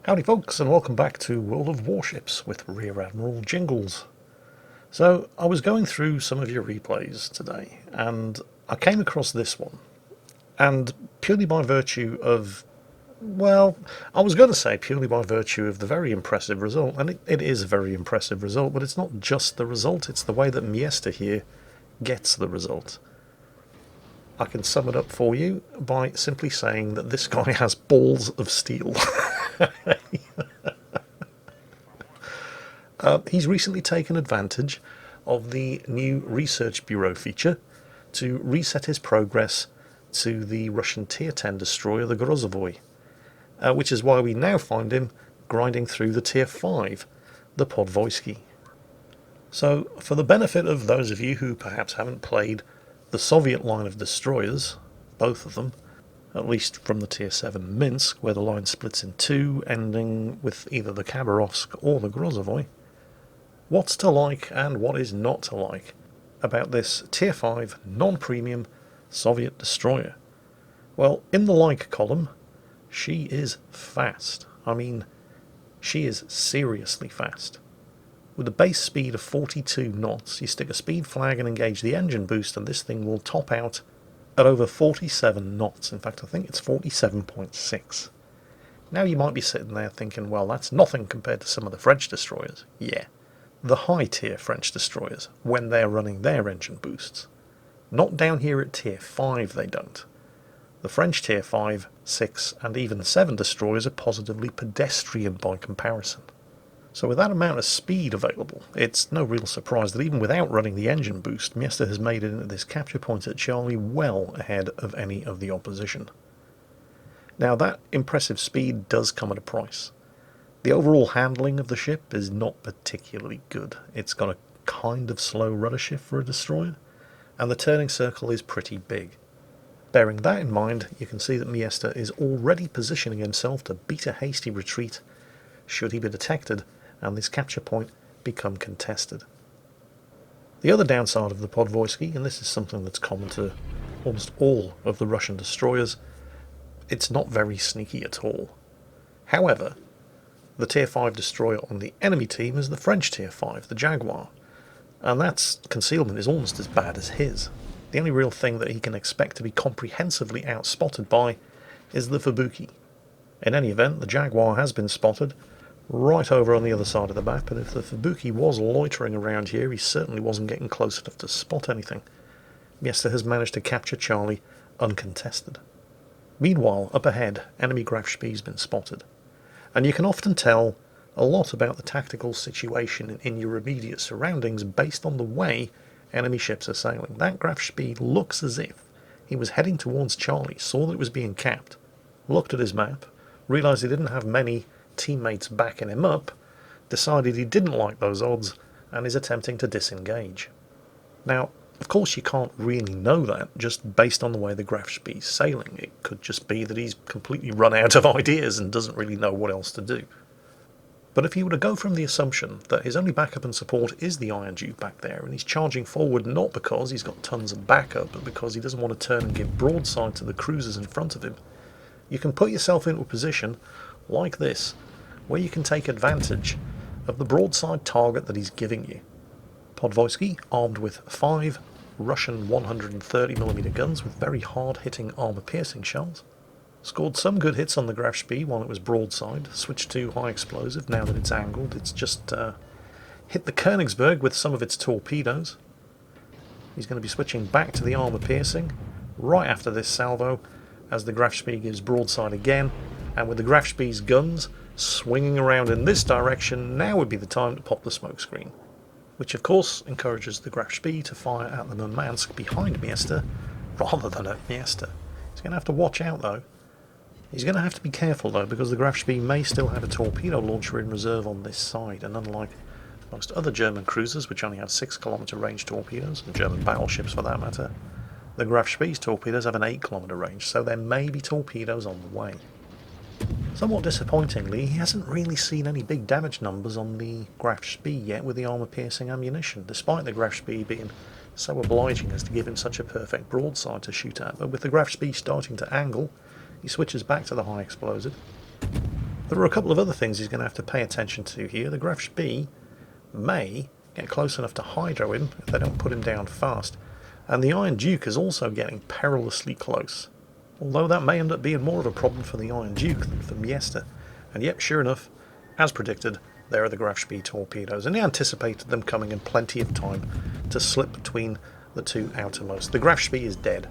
Howdy folks, and welcome back to World of Warships with Rear Admiral Jingles. So, I was going through some of your replays today, and I came across this one. And purely by virtue of, well, I was going to say purely by virtue of the very impressive result, and it is a very impressive result, but it's not just the result, it's the way that Mjester here gets the result. I can sum it up for you by simply saying that this guy has balls of steel. He's recently taken advantage of the new Research Bureau feature to reset his progress to the Russian Tier 10 destroyer, the Grozovoi, which is why we now find him grinding through the Tier 5, the Podvoisky. So, for the benefit of those of you who perhaps haven't played the Soviet line of destroyers, both of them, at least from the Tier 7 Minsk, where the line splits in two, ending with either the Khabarovsk or the Grozovoi, what's to like and what is not to like about this Tier 5 non-premium Soviet destroyer? Well, in the like column, she is fast. I mean, she is seriously fast. With a base speed of 42 knots, you stick a speed flag and engage the engine boost, and this thing will top out at over 47 knots. In fact, I think it's 47.6. Now you might be sitting there thinking, well, that's nothing compared to some of the French destroyers. Yeah, the high-tier French destroyers, when they're running their engine boosts. Not down here at Tier 5, they don't. The French Tier 5, 6, and even 7 destroyers are positively pedestrian by comparison. So with that amount of speed available, it's no real surprise that even without running the engine boost, Mjester has made it into this capture point at Charlie well ahead of any of the opposition. Now that impressive speed does come at a price. The overall handling of the ship is not particularly good. It's got a kind of slow rudder shift for a destroyer, and the turning circle is pretty big. Bearing that in mind, you can see that Mjester is already positioning himself to beat a hasty retreat should he be detected and this capture point become contested. The other downside of the Podvoisky, and this is something that's common to almost all of the Russian destroyers, it's not very sneaky at all. However, the Tier 5 destroyer on the enemy team is the French Tier 5, the Jaguar, and that's concealment is almost as bad as his. The only real thing that he can expect to be comprehensively outspotted by is the Fubuki. In any event, the Jaguar has been spotted right over on the other side of the map, and if the Fubuki was loitering around here, he certainly wasn't getting close enough to spot anything. Mjester has managed to capture Charlie uncontested. Meanwhile, up ahead, enemy Grafspie's been spotted, and you can often tell a lot about the tactical situation in your immediate surroundings based on the way enemy ships are sailing. That Grafspie looks as if he was heading towards Charlie, saw that it was being capped, looked at his map, realised he didn't have many teammates backing him up, decided he didn't like those odds, and is attempting to disengage. Now, of course you can't really know that just based on the way the Grafspie's sailing. It could just be that he's completely run out of ideas and doesn't really know what else to do. But if you were to go from the assumption that his only backup and support is the Iron Duke back there, and he's charging forward not because he's got tons of backup, but because he doesn't want to turn and give broadside to the cruisers in front of him, you can put yourself into a position like this, where you can take advantage of the broadside target that he's giving you. Podvoisky, armed with 5 Russian 130mm guns with very hard-hitting armour-piercing shells, scored some good hits on the Grafspie while it was broadside, switched to high explosive. Now that it's angled, it's just hit the Königsberg with some of its torpedoes. He's going to be switching back to the armour-piercing right after this salvo, as the Grafspie gives broadside again, and with the Grafspie's guns swinging around in this direction, now would be the time to pop the smokescreen, which of course encourages the Grafspie to fire at the Murmansk behind Mjester rather than at Mjester. He's going to have to watch out though. He's going to have to be careful though, because the Grafspie may still have a torpedo launcher in reserve on this side, and unlike most other German cruisers, which only have 6km range torpedoes, and German battleships for that matter, the Grafspie's torpedoes have an 8km range, so there may be torpedoes on the way. Somewhat disappointingly, he hasn't really seen any big damage numbers on the Grafspie yet with the armour-piercing ammunition, despite the Grafspie being so obliging as to give him such a perfect broadside to shoot at. But with the Grafspie starting to angle, he switches back to the high explosive, There are a couple of other things he's going to have to pay attention to here. The Graf Spee may get close enough to hydro him if they don't put him down fast. And the Iron Duke is also getting perilously close. Although that may end up being more of a problem for the Iron Duke than for Mjester. And yep, sure enough, as predicted, there are the Graf Spee torpedoes. And he anticipated them coming in plenty of time to slip between the two outermost. The Graf Spee is dead.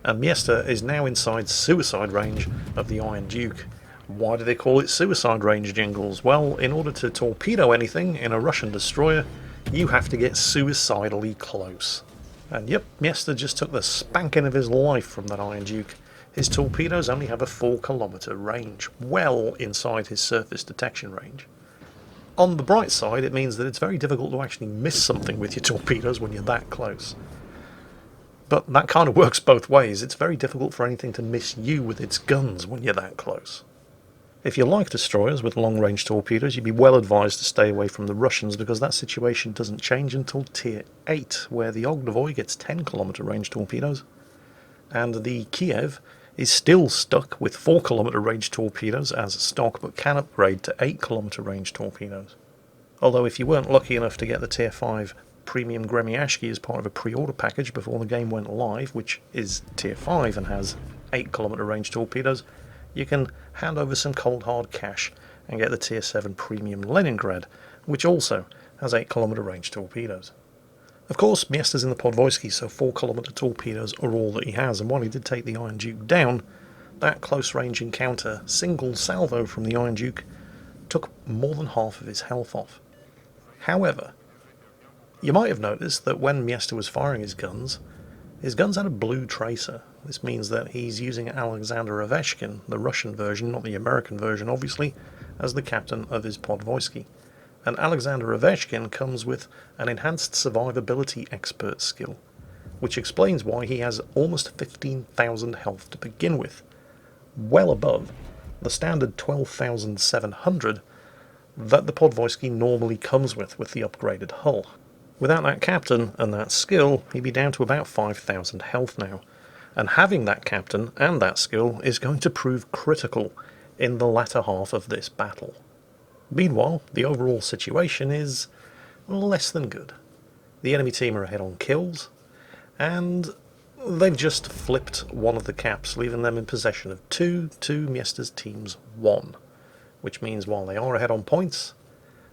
And Mjester is now inside suicide range of the Iron Duke. Why do they call it suicide range, Jingles? Well, in order to torpedo anything in a Russian destroyer, you have to get suicidally close. And yep, Mjester just took the spanking of his life from that Iron Duke. His torpedoes only have a 4-kilometre range, well inside his surface detection range. On the bright side, it means that it's very difficult to actually miss something with your torpedoes when you're that close. But that kind of works both ways. It's very difficult for anything to miss you with its guns when you're that close. If you like destroyers with long-range torpedoes, you'd be well advised to stay away from the Russians, because that situation doesn't change until Tier 8, where the Ognavoy gets 10-kilometre range torpedoes, and the Kiev is still stuck with 4-kilometre range torpedoes as stock, but can upgrade to 8-kilometre range torpedoes. Although if you weren't lucky enough to get the Tier 5 Premium Gremyashki as part of a pre-order package before the game went live, which is Tier 5 and has 8-kilometre range torpedoes, you can hand over some cold hard cash and get the Tier 7 Premium Leningrad, which also has 8-kilometre range torpedoes. Of course, Mjester's in the Podvoisky, so 4-kilometre torpedoes are all that he has, and while he did take the Iron Duke down, that close-range encounter, single salvo from the Iron Duke, took more than half of his health off. However, you might have noticed that when Mjester was firing his guns had a blue tracer. This means that he's using Alexander Ovechkin, the Russian version, not the American version obviously, as the captain of his Podvoisky. And Alexander Ovechkin comes with an enhanced survivability expert skill, which explains why he has almost 15,000 health to begin with, well above the standard 12,700 that the Podvoisky normally comes with the upgraded hull. Without that captain and that skill, he'd be down to about 5,000 health now. And having that captain and that skill is going to prove critical in the latter half of this battle. Meanwhile, the overall situation is less than good. The enemy team are ahead on kills, and they've just flipped one of the caps, leaving them in possession of 2 to Mjester's team's 1. Which means while they are ahead on points,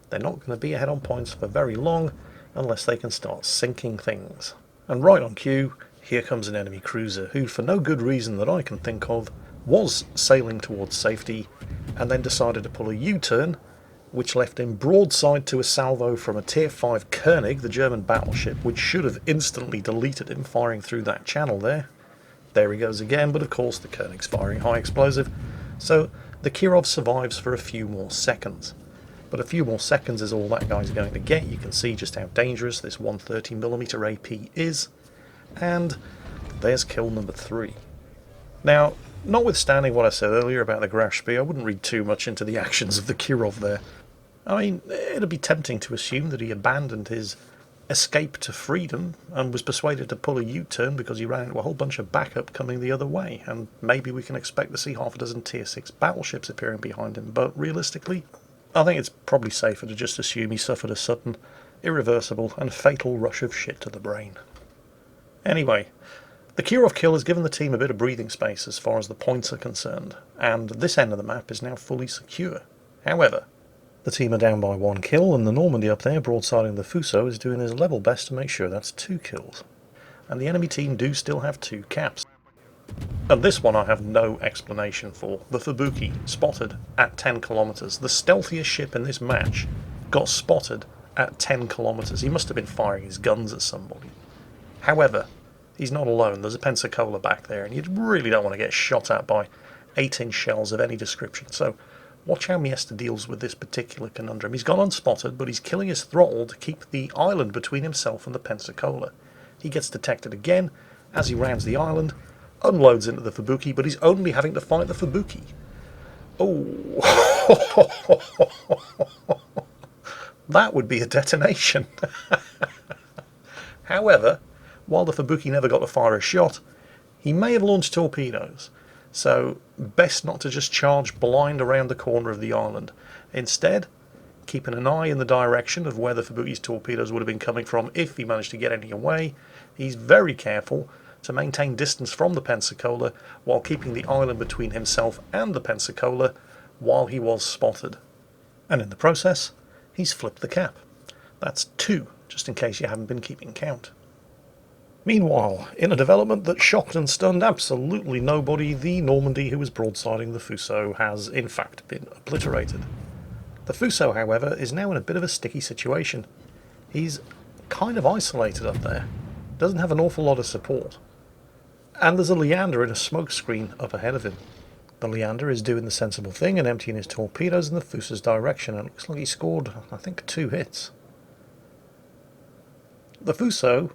they're not going to be ahead on points for very long, unless they can start sinking things. And right on cue, here comes an enemy cruiser, who for no good reason that I can think of, was sailing towards safety, and then decided to pull a U-turn, which left him broadside to a salvo from a Tier 5 Koenig, the German battleship, which should have instantly deleted him firing through that channel there. There he goes again, but of course the Koenig's firing high explosive, so the Kirov survives for a few more seconds. But a few more seconds is all that guy's going to get. You can see just how dangerous this 130mm AP is. And there's kill number 3. Now, notwithstanding what I said earlier about the Graf Spee, I wouldn't read too much into the actions of the Kirov there. I mean, it'd be tempting to assume that he abandoned his escape to freedom and was persuaded to pull a U-turn because he ran into a whole bunch of backup coming the other way, and maybe we can expect to see half a dozen Tier 6 battleships appearing behind him, but realistically, I think it's probably safer to just assume he suffered a sudden, irreversible and fatal rush of shit to the brain. Anyway, the Kirov kill has given the team a bit of breathing space as far as the points are concerned, and this end of the map is now fully secure. However, the team are down by 1 kill, and the Normandy up there broadsiding the Fuso is doing his level best to make sure that's 2 kills. And the enemy team do still have 2 caps. And this one I have no explanation for. The Fubuki, spotted at 10 kilometres. The stealthiest ship in this match got spotted at 10 kilometres. He must have been firing his guns at somebody. However, he's not alone. There's a Pensacola back there, and you really don't want to get shot at by 8-inch shells of any description. So watch how Mjester deals with this particular conundrum. He's gone unspotted, but he's killing his throttle to keep the island between himself and the Pensacola. He gets detected again as he rounds the island, unloads into the Fubuki, but he's only having to fight the Fubuki. Oh, that would be a detonation. However, while the Fubuki never got to fire a shot, he may have launched torpedoes. So best not to just charge blind around the corner of the island. Instead, keeping an eye in the direction of where the Fubuti's torpedoes would have been coming from if he managed to get any away. He's very careful to maintain distance from the Pensacola while keeping the island between himself and the Pensacola while he was spotted. And in the process, he's flipped the cap. That's 2, just in case you haven't been keeping count. Meanwhile, in a development that shocked and stunned absolutely nobody, the Normandy who was broadsiding the Fuso has in fact been obliterated. The Fuso, however, is now in a bit of a sticky situation. He's kind of isolated up there, doesn't have an awful lot of support. And there's a Leander in a smoke screen up ahead of him. The Leander is doing the sensible thing and emptying his torpedoes in the Fuso's direction, and it looks like he scored, I think, 2 hits. The Fuso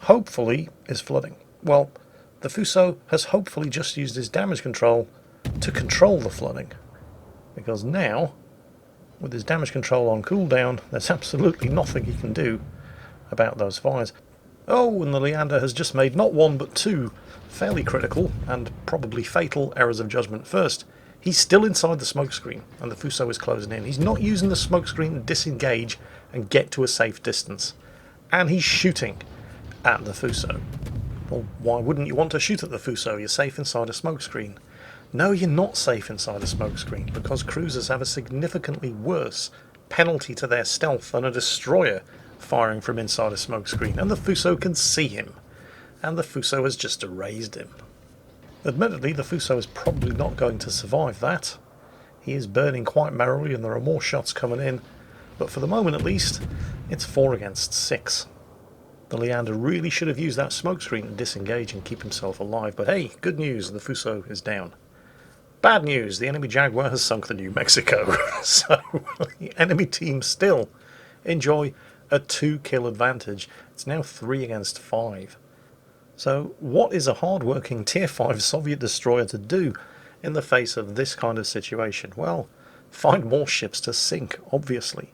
hopefully is flooding. Well, the Fuso has hopefully just used his damage control to control the flooding. Because now, with his damage control on cooldown, there's absolutely nothing he can do about those fires. Oh, and the Leander has just made not 1 but 2 fairly critical and probably fatal errors of judgment. First, he's still inside the smokescreen and the Fuso is closing in. He's not using the smokescreen to disengage and get to a safe distance. And he's shooting at the Fuso. Well, why wouldn't you want to shoot at the Fuso? You're safe inside a smokescreen. No, you're not safe inside a smokescreen, because cruisers have a significantly worse penalty to their stealth than a destroyer firing from inside a smokescreen, and the Fuso can see him, and the Fuso has just erased him. Admittedly, the Fuso is probably not going to survive that. He is burning quite merrily and there are more shots coming in, but for the moment at least, it's 4 against 6. The Leander really should have used that smokescreen to disengage and keep himself alive, but hey, good news, the Fuso is down. Bad news, the enemy Jaguar has sunk the New Mexico, so the enemy team still enjoy a 2-kill advantage. It's now 3 against 5. So what is a hard-working Tier 5 Soviet destroyer to do in the face of this kind of situation? Well, find more ships to sink, obviously.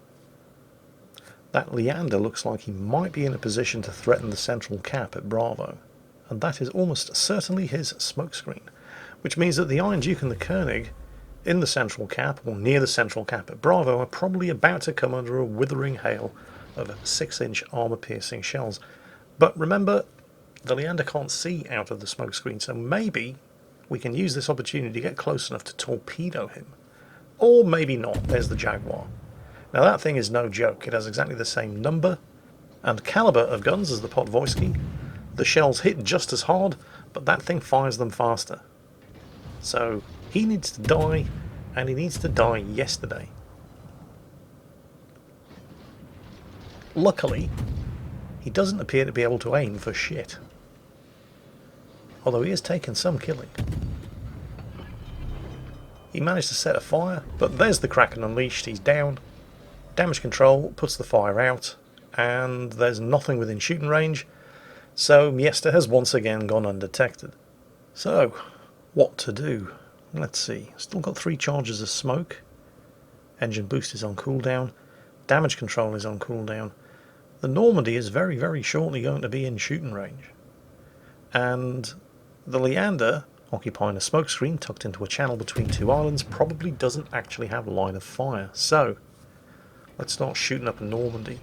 That Leander looks like he might be in a position to threaten the central cap at Bravo, and that is almost certainly his smokescreen, which means that the Iron Duke and the Koenig in the central cap, or near the central cap at Bravo, are probably about to come under a withering hail of 6-inch armour-piercing shells. But remember, the Leander can't see out of the smokescreen, so maybe we can use this opportunity to get close enough to torpedo him. Or maybe not. There's the Jaguar. Now that thing is no joke. It has exactly the same number and caliber of guns as the Podvoisky. The shells hit just as hard, but that thing fires them faster. So he needs to die, and he needs to die yesterday. Luckily, he doesn't appear to be able to aim for shit. Although he has taken some killing. He managed to set a fire, but there's the Kraken unleashed. He's down. Damage control puts the fire out, and there's nothing within shooting range, so Mjester has once again gone undetected. So, what to do? Let's see. Still got 3 charges of smoke. Engine boost is on cooldown. Damage control is on cooldown. The Normandy is very, very shortly going to be in shooting range. And the Leander, occupying a smokescreen tucked into a channel between 2 islands, probably doesn't actually have line of fire. So, let's start shooting up a Normandy.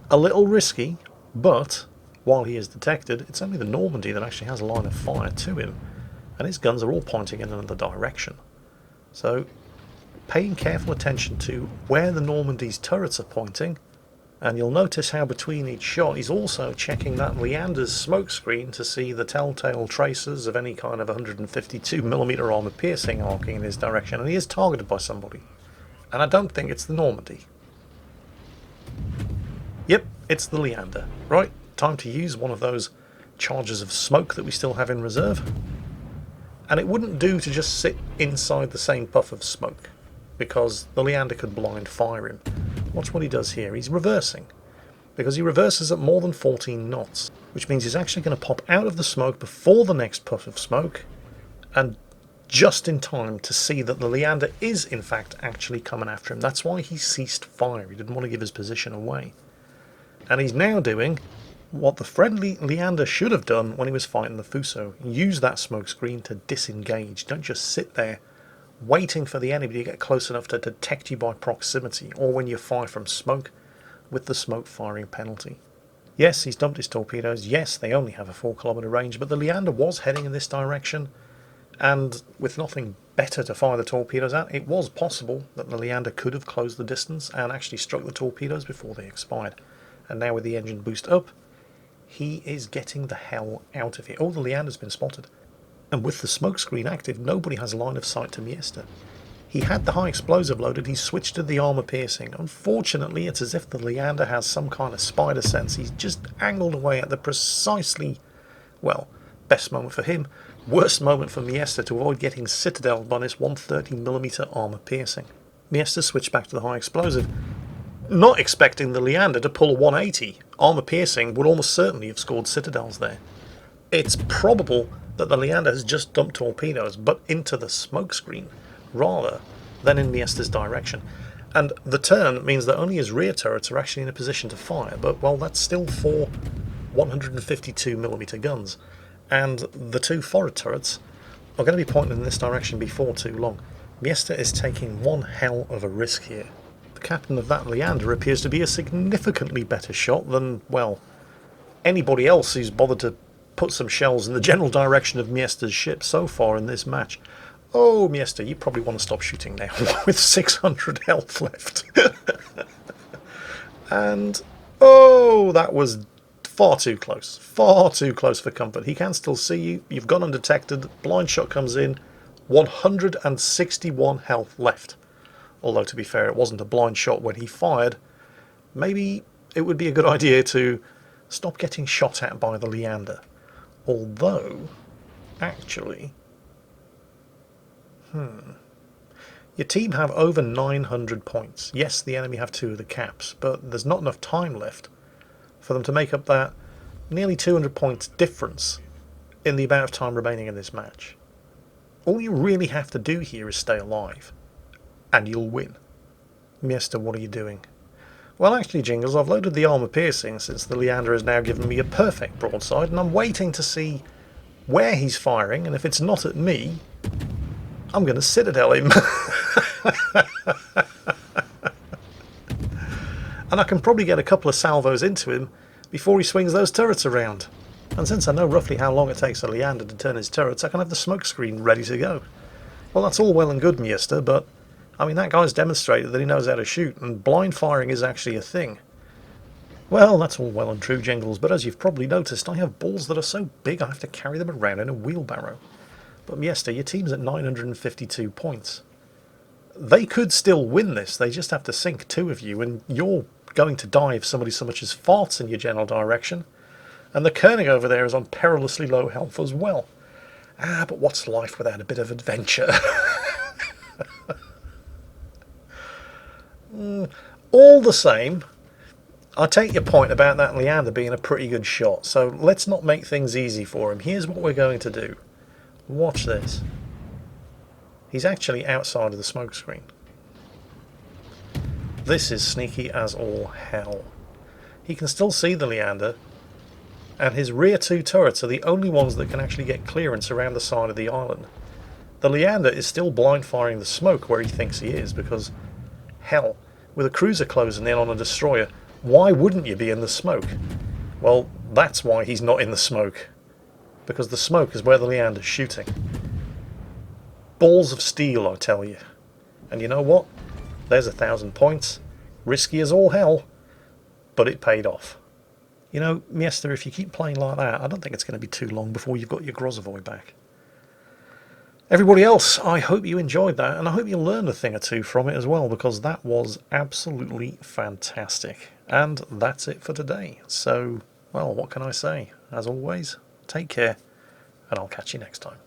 A little risky, but while he is detected, it's only the Normandy that actually has a line of fire to him, and his guns are all pointing in another direction. So, paying careful attention to where the Normandy's turrets are pointing, and you'll notice how between each shot he's also checking that Leander's smokescreen to see the telltale traces of any kind of 152mm armour piercing arcing in his direction, and he is targeted by somebody. And I don't think it's the Normandy. Yep, it's the Leander. Right, time to use one of those charges of smoke that we still have in reserve. And it wouldn't do to just sit inside the same puff of smoke, because the Leander could blind fire him. Watch what he does here. He's reversing, because he reverses at more than 14 knots, which means he's actually going to pop out of the smoke before the next puff of smoke, and just in time to see that the Leander is in fact actually coming after him. That's why he ceased fire. He didn't want to give his position away. And he's now doing what the friendly Leander should have done when he was fighting the Fuso. Use that smoke screen to disengage. Don't just sit there waiting for the enemy to get close enough to detect you by proximity, or when you fire from smoke with the smoke firing penalty. Yes, he's dumped his torpedoes. Yes, they only have a 4 kilometer range, but the Leander was heading in this direction, and with nothing better to fire the torpedoes at, it was possible that the Leander could have closed the distance and actually struck the torpedoes before they expired. And now with the engine boost up, he is getting the hell out of here. Oh, the Leander's been spotted. And with the smoke screen active, nobody has line of sight to Mjester. He had the high explosive loaded, he switched to the armour piercing. Unfortunately, it's as if the Leander has some kind of spider sense. He's just angled away at the precisely, well, best moment for him, worst moment for Mjester to avoid getting citadelled by this 130mm armour piercing. Mjester switched back to the high explosive, not expecting the Leander to pull a 180. Armour piercing would almost certainly have scored citadels there. It's probable that the Leander has just dumped torpedoes, but into the smoke screen, rather than in Mjester's direction. And the turn means that only his rear turrets are actually in a position to fire, but, well, that's still 4 152mm guns. And the 2 forward turrets are going to be pointing in this direction before too long. Mjester is taking one hell of a risk here. The captain of that Leander appears to be a significantly better shot than, well, anybody else who's bothered to put some shells in the general direction of Mjester's ship so far in this match. Oh, Mjester, you probably want to stop shooting now with 600 health left. And, oh, that was far too close for comfort. He can still see you. You've gone undetected. Blind shot comes in. 161 health left. Although, to be fair, it wasn't a blind shot when he fired. Maybe it would be a good idea to stop getting shot at by the Leander. Although, actually, your team have over 900 points. Yes, the enemy have 2 of the caps, but there's not enough time left for them to make up that nearly 200 points difference in the amount of time remaining in this match. All you really have to do here is stay alive, and you'll win. Mjester, what are you doing? Well, actually, Jingles, I've loaded the armour piercing since the Leander has now given me a perfect broadside, and I'm waiting to see where he's firing, and if it's not at me, I'm going to citadel him. And I can probably get a couple of salvos into him before he swings those turrets around. And since I know roughly how long it takes a Leander to turn his turrets, I can have the smoke screen ready to go. Well, that's all well and good, Mjester, but I mean, that guy's demonstrated that he knows how to shoot, and blind firing is actually a thing. Well, that's all well and true, Jingles, but as you've probably noticed, I have balls that are so big I have to carry them around in a wheelbarrow. But Mjester, your team's at 952 points. They could still win this, they just have to sink 2 of you, and you're going to die if somebody so much as farts in your general direction. And the Koenig over there is on perilously low health as well. Ah, but what's life without a bit of adventure? All the same, I take your point about that Leander being a pretty good shot, so let's not make things easy for him. Here's what we're going to do. Watch this. He's actually outside of the smoke screen. This is sneaky as all hell. He can still see the Leander, and his rear 2 turrets are the only ones that can actually get clearance around the side of the island. The Leander is still blind firing the smoke where he thinks he is, because, hell, with a cruiser closing in on a destroyer, why wouldn't you be in the smoke? Well, that's why he's not in the smoke, because the smoke is where the Leander's shooting. Balls of steel, I tell you. And you know what? There's 1,000 points. Risky as all hell, but it paid off. You know, Mjester, if you keep playing like that, I don't think it's going to be too long before you've got your Grozovoy back. Everybody else, I hope you enjoyed that, and I hope you learned a thing or two from it as well, because that was absolutely fantastic. And that's it for today. So, well, what can I say? As always, take care, and I'll catch you next time.